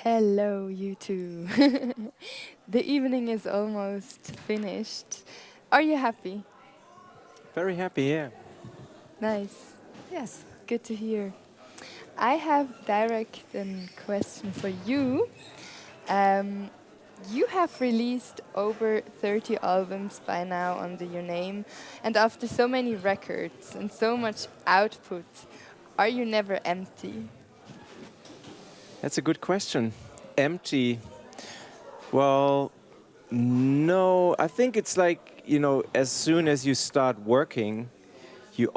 Hello, you two. The evening is almost finished. Are you happy? Very happy, yeah. Nice. Yes, good to hear. I have direct question for you. Um, you have released over 30 albums by now under your name, and after so many records and so much output, are you never empty? That's a good question. Empty. Well, no, I think it's like, as soon as you start working, you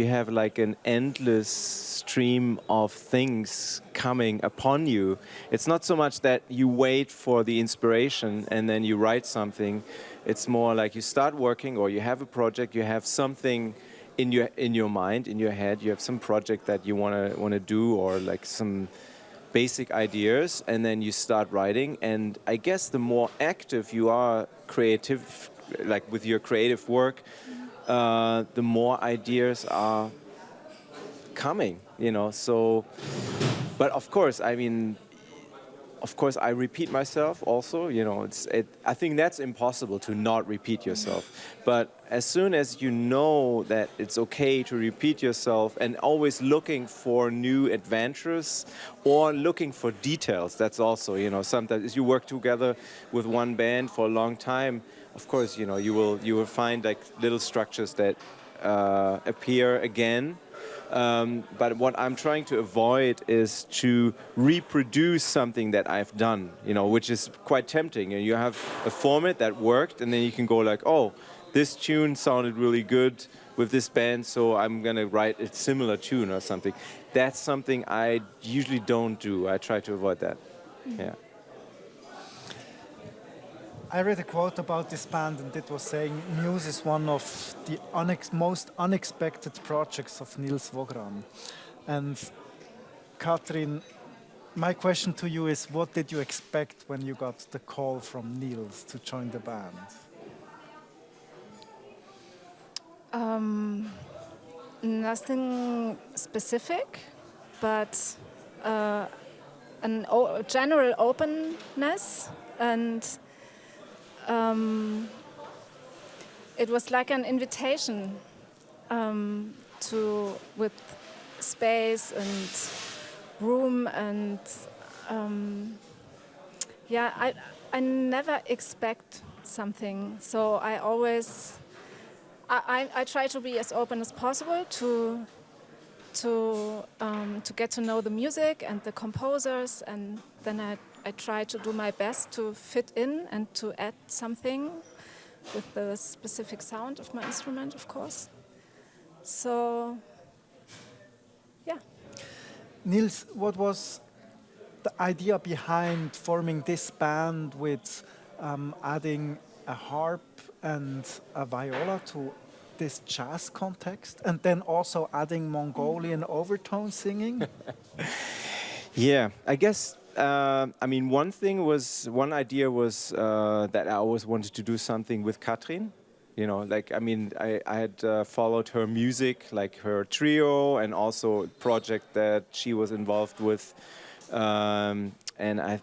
have like an endless stream of things coming upon you. It's not so much that you wait for the inspiration and then you write something. It's more like you start working or you have a project, you have something in your mind, in your head, you have some project that you want to do, or like some basic ideas, and then you start writing. And I guess the more active you are creative, like with your creative work, the more ideas are coming, So, but of course, I repeat myself also. I think that's impossible to not repeat yourself. But as soon as you know that it's okay to repeat yourself and always looking for new adventures or looking for details, that's also, sometimes as you work together with one band for a long time, of course, you will find like little structures that appear again. But what I'm trying to avoid is to reproduce something that I've done, which is quite tempting. And you have a format that worked, and then you can go like, oh, this tune sounded really good with this band, so I'm going to write a similar tune or something. That's something I usually don't do. I try to avoid that. Yeah. I read a quote about this band, and it was saying Muse is one of the most unexpected projects of Nils Wogram. And Katrin, my question to you is, what did you expect when you got the call from Nils to join the band? Nothing specific, but a general openness, and it was like an invitation with space and room, and I never expect something, so I always I try to be as open as possible to get to know the music and the composers, and then I try to do my best to fit in and to add something with the specific sound of my instrument, of course. So, yeah. Nils, what was the idea behind forming this band with adding a harp and a viola to this jazz context, and then also adding Mongolian overtone singing? Yeah, I guess. One idea was that I always wanted to do something with Katrin. I had followed her music, like her trio, and also a project that she was involved with. And I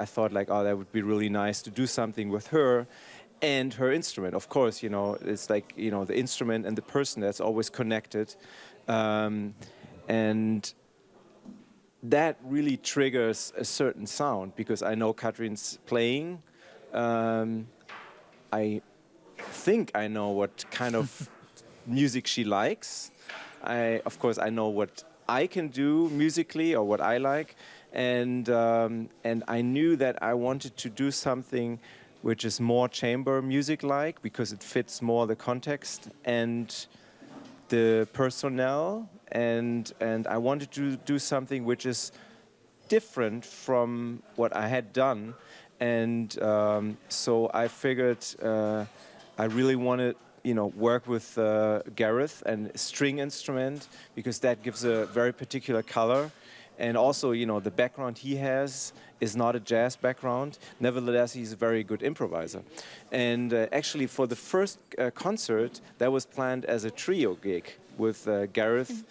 thought, like, oh, that would be really nice to do something with her and her instrument. Of course, it's like, the instrument and the person that's always connected. And that really triggers a certain sound, because I know Katrin's playing. I think I know what kind of music she likes. Of course, I know what I can do musically or what I like, and I knew that I wanted to do something which is more chamber music-like, because it fits more the context and the personnel, and I wanted to do something which is different from what I had done, and so I figured I really wanted work with Gareth and string instrument, because that gives a very particular color. And also, the background he has is not a jazz background. Nevertheless, he's a very good improviser. And actually, for the first concert, that was planned as a trio gig with Gareth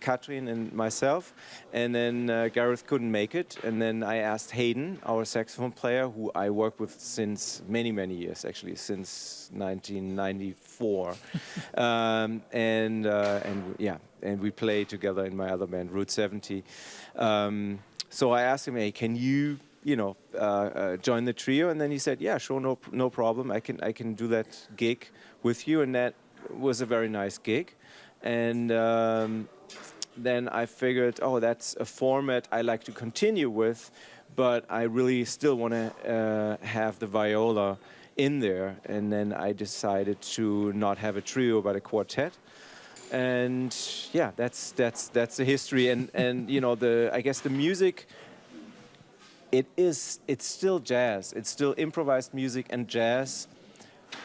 Katrin and myself, and then Gareth couldn't make it, and then I asked Hayden, our saxophone player, who I work with since many years, actually since 1994, and we play together in my other band, Route 70. So I asked him, hey, can you join the trio? And then he said, yeah, sure, no problem. I can do that gig with you, and that was a very nice gig. And then I figured, oh, that's a format I like to continue with, but I really still want to have the viola in there. And then I decided to not have a trio but a quartet. And yeah, that's the history. And I guess the music, it's still jazz. It's still improvised music and jazz,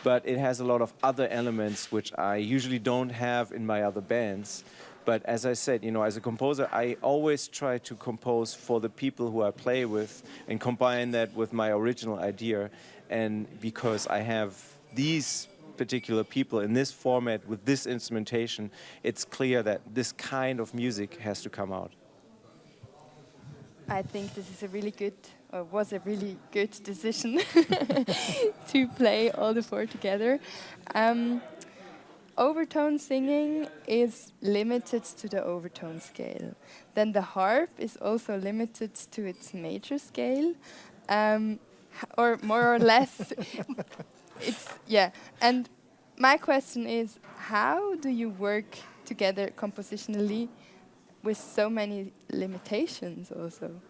but it has a lot of other elements which I usually don't have in my other bands. But as I said, as a composer, I always try to compose for the people who I play with and combine that with my original idea. And because I have these particular people in this format with this instrumentation, it's clear that this kind of music has to come out. I think this is was a really good decision to play all the four together. Overtone singing is limited to the overtone scale. Then the harp is also limited to its major scale, or more or less. And my question is, how do you work together compositionally with so many limitations also?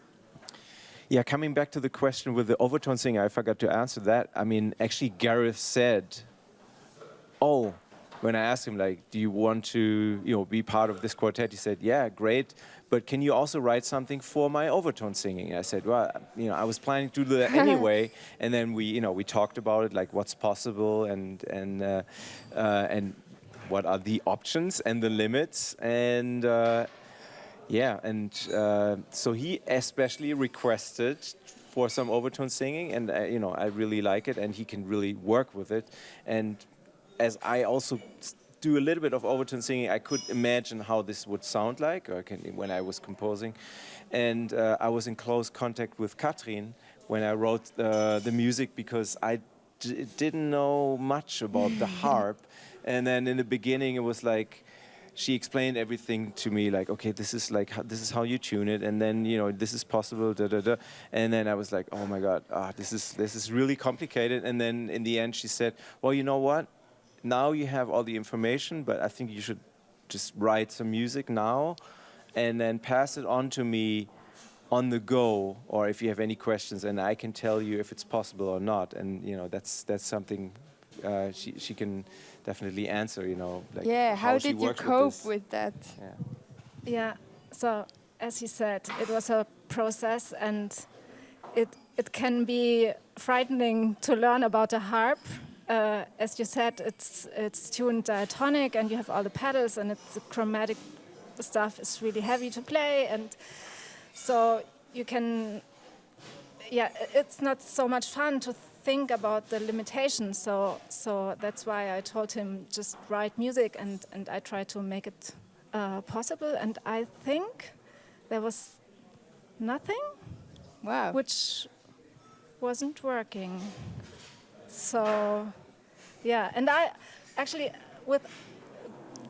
Yeah, coming back to the question with the overtone singing, I forgot to answer that. I mean, actually Gareth said, when I asked him, like, do you want to, be part of this quartet? He said, yeah, great, but can you also write something for my overtone singing? I said, well, I was planning to do that anyway. And then we talked about it, like what's possible and what are the options and the limits. And so he especially requested for some overtone singing, and I really like it, and he can really work with it. And as I also do a little bit of overtone singing, I could imagine how this would sound like when I was composing. And I was in close contact with Katrin when I wrote the music, because I didn't know much about the harp. And then in the beginning, it was like, she explained everything to me, like, okay, this is how you tune it, and then this is possible, and then I was like, oh my God, this is really complicated. And then in the end, she said, well, you know what? Now you have all the information, but I think you should just write some music now, and then pass it on to me on the go, or if you have any questions, and I can tell you if it's possible or not. And that's something she can definitely answer, like how did you cope with that? Yeah, so as he said, it was a process, and it can be frightening to learn about a harp. As you said, it's tuned diatonic, and you have all the pedals, and the chromatic stuff is really heavy to play, and so you can, it's not so much fun to think about the limitations. So that's why I told him just write music, and I try to make it possible. And I think there was nothing, which wasn't working. So and I actually, with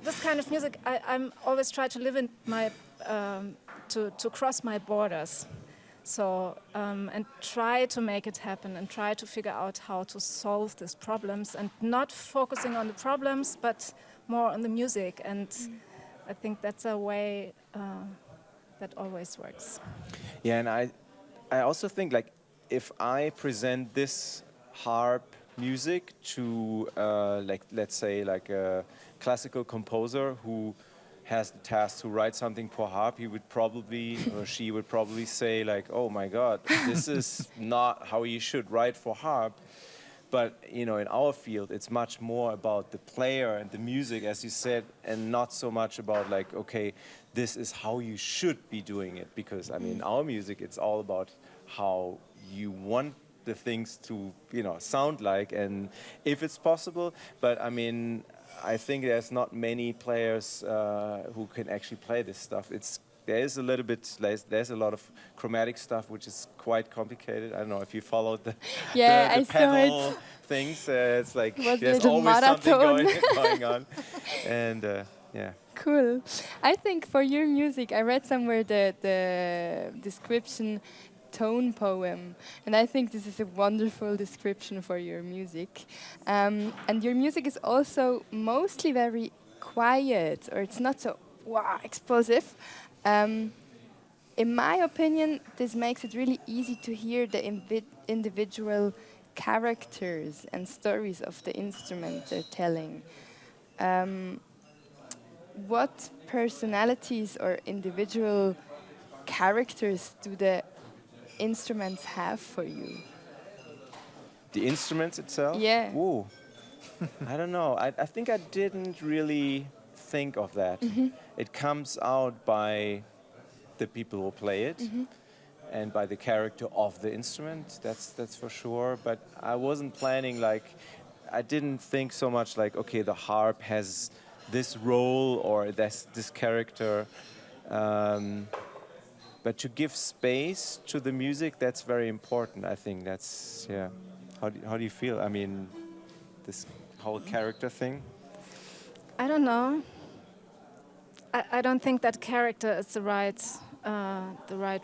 this kind of music, I'm always try to live in my to cross my borders. So, and try to make it happen, and try to figure out how to solve these problems, and not focusing on the problems, but more on the music. And I think that's a way that always works. Yeah, and I also think, like, if I present this harp music to, let's say, like a classical composer who has the task to write something for harp, he would probably, or she would probably say, like, oh my God, this is not how you should write for harp. But, in our field, it's much more about the player and the music, as you said, and not so much about, like, okay, this is how you should be doing it. Because, our music, it's all about how you want the things to, sound like, and if it's possible. But, I think there's not many players who can actually play this stuff. There's a lot of chromatic stuff which is quite complicated. I don't know if you followed the I saw pedal it. things. It's like Was there's it a always something marathon? going on, and yeah. Cool. I think for your music, I read somewhere the description tone poem, and I think this is a wonderful description for your music. And your music is also mostly very quiet, or it's not so explosive. In my opinion, this makes it really easy to hear the individual characters and stories of the instrument they're telling. What personalities or individual characters do the instruments have for you? The instruments itself? Yeah. Ooh. I don't know. I think I didn't really think of that. It comes out by the people who play it and by the character of the instrument. That's for sure. But I wasn't planning I didn't think so much okay, the harp has this role or this character. But to give space to the music, that's very important. I think that's, yeah. How do you feel? I mean, this whole character thing? I don't know. I don't think that character is the right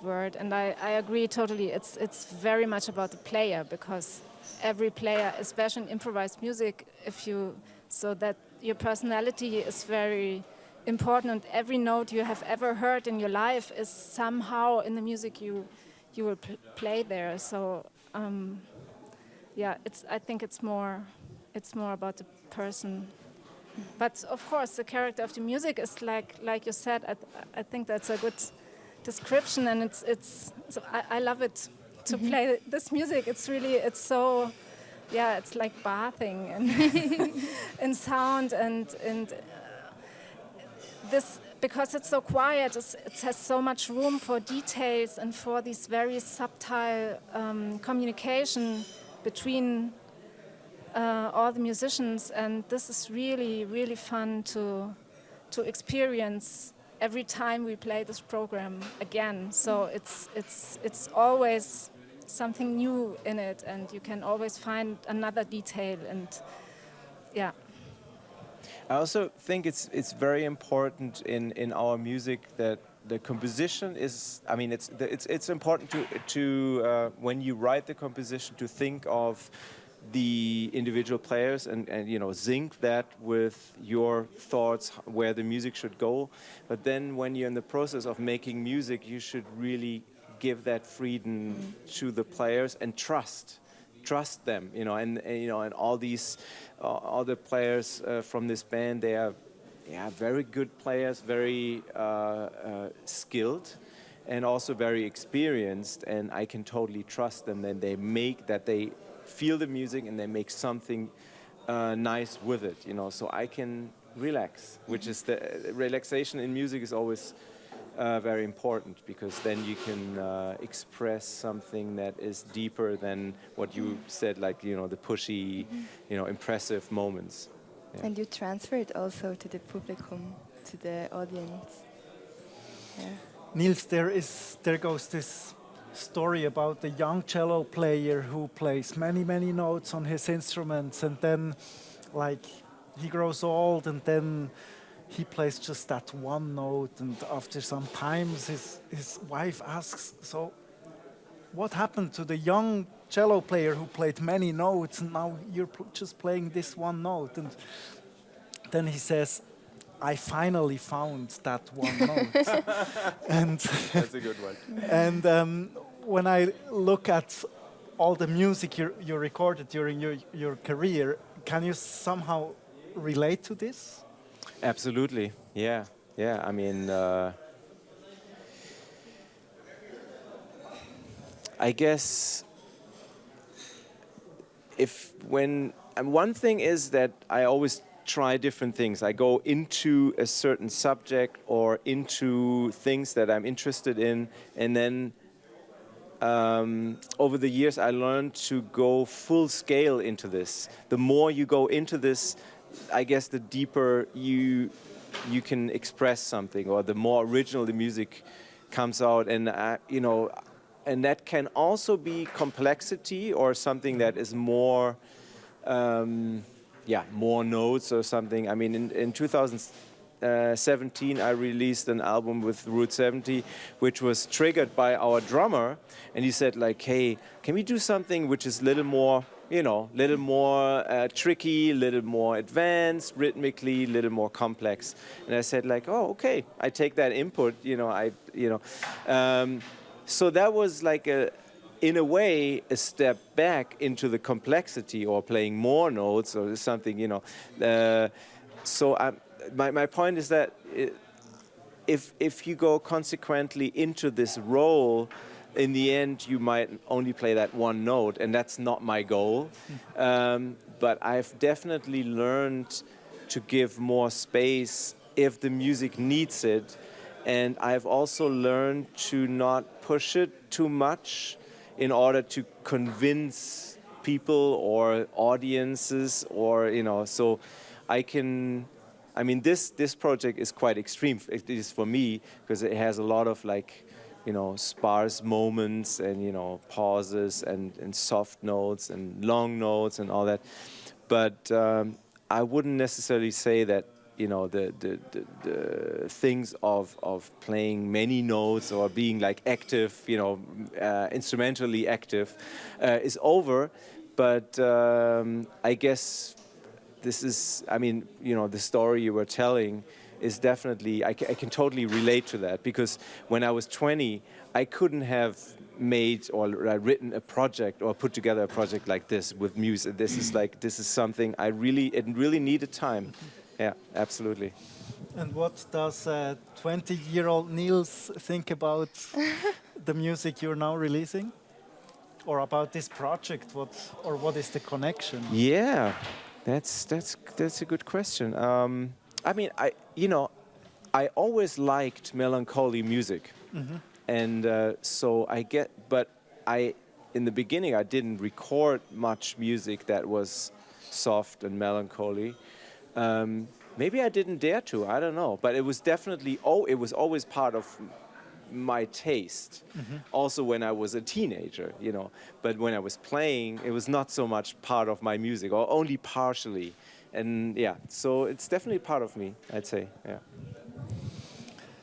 word, and I agree totally. It's very much about the player, because every player, especially in improvised music, so that your personality is very important. Every note you have ever heard in your life is somehow in the music you will play there. So I think it's more about the person. But of course, the character of the music is like you said. I think that's a good description, and so I love it to play this music. It's so. Yeah, it's like bathing in sound and this, because it's so quiet. It has so much room for details and for these very subtle communication between all the musicians, and this is really, really fun to experience every time we play this program again. So it's always something new in it, and you can always find another detail, and yeah. I also think it's very important in our music that the composition is. I mean, it's important to when you write the composition to think of the individual players and sync that with your thoughts where the music should go. But then when you're in the process of making music, you should really give that freedom to the players and trust them, and all these other players from this band, they are very good players, very skilled, and also very experienced, and I can totally trust them. And they feel the music and they make something nice with it, so I can relax, which is the relaxation in music is always very important, because then you can express something that is deeper than what you said, the pushy, impressive moments. Yeah. And you transfer it also to the publicum, to the audience. Yeah. Nils, there goes this story about a young cello player who plays many, many notes on his instruments, and then he grows old, and then he plays just that one note, and after some time his wife asks, so what happened to the young cello player who played many notes, and now you're just playing this one note? And then he says, I finally found that one note. And that's a good one. And when I look at all the music you recorded during your career, can you somehow relate to this? Absolutely, yeah. I mean, I guess one thing is that I always try different things. I go into a certain subject or into things that I'm interested in, and then over the years I learned to go full scale into this. The more you go into this, I guess the deeper you can express something, or the more original the music comes out, and you know, and that can also be complexity or something that is more, more notes or something. I mean, in 2017, I released an album with Route 70, which was triggered by our drummer, and he said like, "Hey, can we do something which is a little more, you know, little more tricky, little more advanced, rhythmically, little more complex?" And I said like, "Oh, okay, I take that input." So that was like in a way, a step back into the complexity, or playing more notes or something, you know. My point is that if you go consequently into this role, in the end, you might only play that one note, and that's not my goal. But I've definitely learned to give more space if the music needs it. And I've also learned to not push it too much in order to convince people or audiences, or, you know, so this project is quite extreme. It is for me, because it has a lot of like, you know, sparse moments and, you know, pauses and soft notes and long notes and all that. But I wouldn't necessarily say that, you know, the things of playing many notes or being like active, you know, instrumentally active, is over. But I guess this is, I mean, you know, the story you were telling is definitely, I can totally relate to that, because when I was 20, I couldn't have made or written a project or put together a project like this with music. This is something it really needed time. Yeah, absolutely. And what does 20-year-old Nils think about the music you're now releasing? Or about this project? What is the connection? Yeah, that's a good question. I mean, I always liked melancholy music, and in the beginning I didn't record much music that was soft and melancholy. Maybe I didn't dare to, I don't know, but it was definitely, it was always part of my taste. Also when I was a teenager, you know, but when I was playing, it was not so much part of my music, or only partially. And yeah, so it's definitely part of me, I'd say, yeah.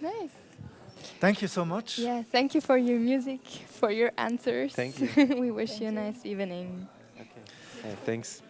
Nice. Thank you so much. Yeah, thank you for your music, for your answers. Thank you. We wish you a nice evening. Okay. Yeah, thanks.